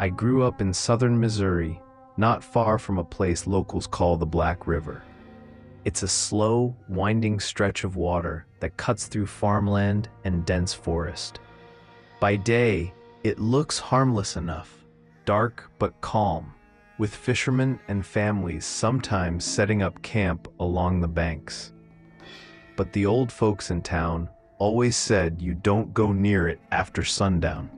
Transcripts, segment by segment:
I grew up in southern Missouri, not far from a place locals call the Black River. It's a slow, winding stretch of water that cuts through farmland and dense forest. By day, it looks harmless enough, dark but calm, with fishermen and families sometimes setting up camp along the banks. But the old folks in town always said you don't go near it after sundown.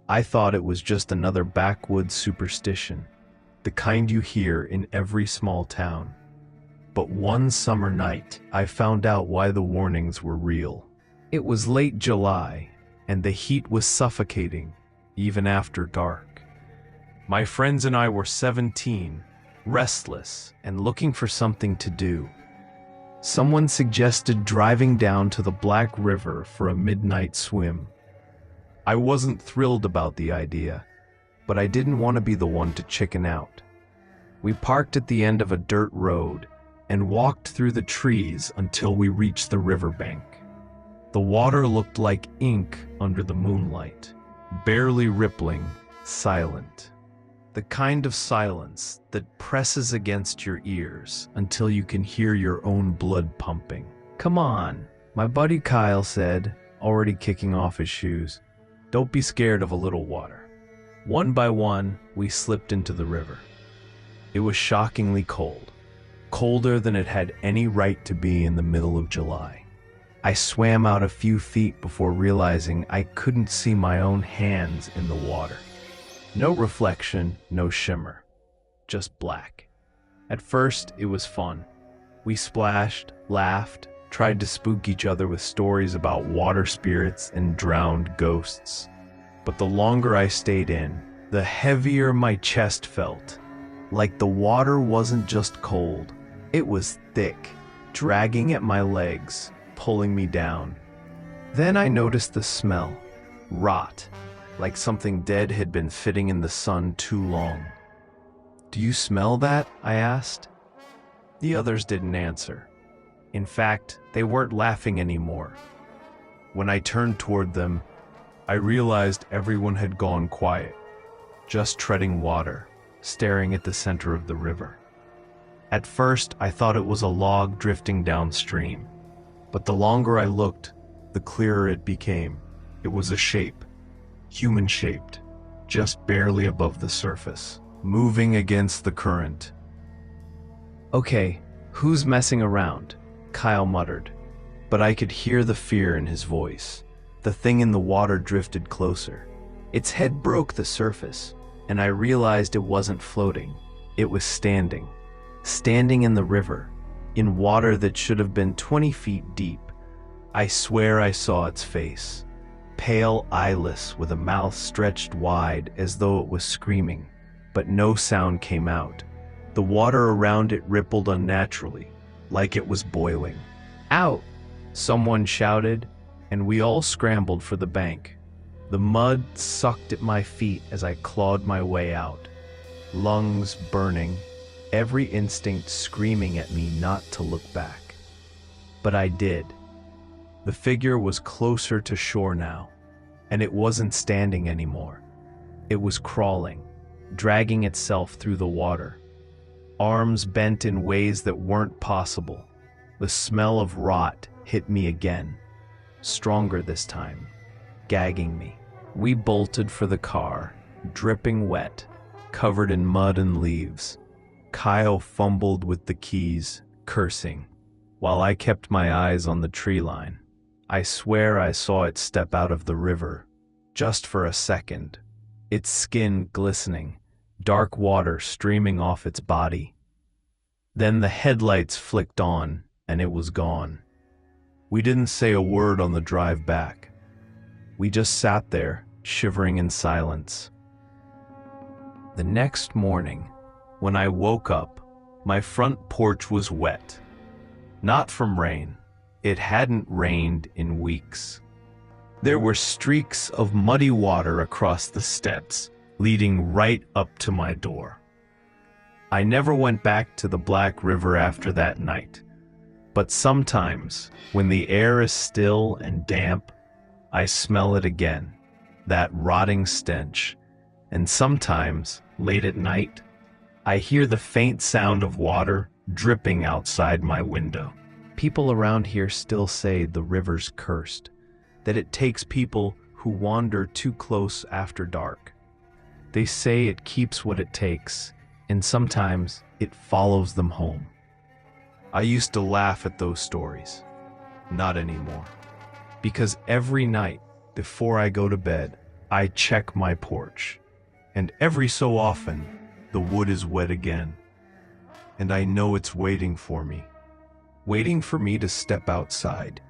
I thought it was just another backwoods superstition, the kind you hear in every small town. But one summer night, I found out why the warnings were real. It was late July, and the heat was suffocating, even after dark. My friends and I were 17, restless, and looking for something to do. Someone suggested driving down to the Black River for a midnight swim. I wasn't thrilled about the idea, but I didn't want to be the one to chicken out. We parked at the end of a dirt road and walked through the trees until we reached the riverbank. The water looked like ink under the moonlight, barely rippling, silent. The kind of silence that presses against your ears until you can hear your own blood pumping. "Come on," my buddy Kyle said, already kicking off his shoes. "Don't be scared of a little water." One by one, we slipped into the river. It was shockingly cold, colder than it had any right to be in the middle of July. I swam out a few feet before realizing I couldn't see my own hands in the water. No reflection, no shimmer, just black. At first, it was fun. We splashed, laughed, tried to spook each other with stories about water spirits and drowned ghosts. But the longer I stayed in, the heavier my chest felt. Like the water wasn't just cold, it was thick, dragging at my legs, pulling me down. Then I noticed the smell. Rot. Like something dead had been sitting in the sun too long. "Do you smell that?" I asked. The others didn't answer. In fact, they weren't laughing anymore. When I turned toward them, I realized everyone had gone quiet, just treading water, staring at the center of the river. At first, I thought it was a log drifting downstream, but the longer I looked, the clearer it became. It was a shape, human-shaped, just barely above the surface, moving against the current. "Okay, who's messing around?" Kyle muttered, but I could hear the fear in his voice. The thing in the water drifted closer. Its head broke the surface, and I realized it wasn't floating. It was standing in the river, in water that should have been 20 feet deep. I swear I saw its face, pale, eyeless, with a mouth stretched wide as though it was screaming, but no sound came out. The water around it rippled unnaturally, like it was boiling. "Out!" someone shouted, and we all scrambled for the bank. The mud sucked at my feet as I clawed my way out, lungs burning, every instinct screaming at me not to look back. But I did. The figure was closer to shore now, and it wasn't standing anymore. It was crawling, dragging itself through the water, arms bent in ways that weren't possible. The smell of rot hit me again, stronger this time, gagging me. We bolted for the car, dripping wet, covered in mud and leaves. Kyle fumbled with the keys, cursing, while I kept my eyes on the tree line. I swear I saw it step out of the river, just for a second, its skin glistening, dark water streaming off its body. Then the headlights flicked on, and it was gone. We didn't say a word on the drive back. We just sat there, shivering in silence. The next morning, when I woke up, my front porch was wet. Not from rain. It hadn't rained in weeks. There were streaks of muddy water across the steps, leading right up to my door. I never went back to the Black River after that night. But sometimes, when the air is still and damp, I smell it again, that rotting stench, And sometimes, late at night, I hear the faint sound of water dripping outside my window. People around here still say the river's cursed, that it takes people who wander too close after dark. They say it keeps what it takes, and sometimes it follows them home. I used to laugh at those stories. Not anymore. Because every night, before I go to bed, I check my porch. And every so often, the wood is wet again. And I know it's waiting for me to step outside.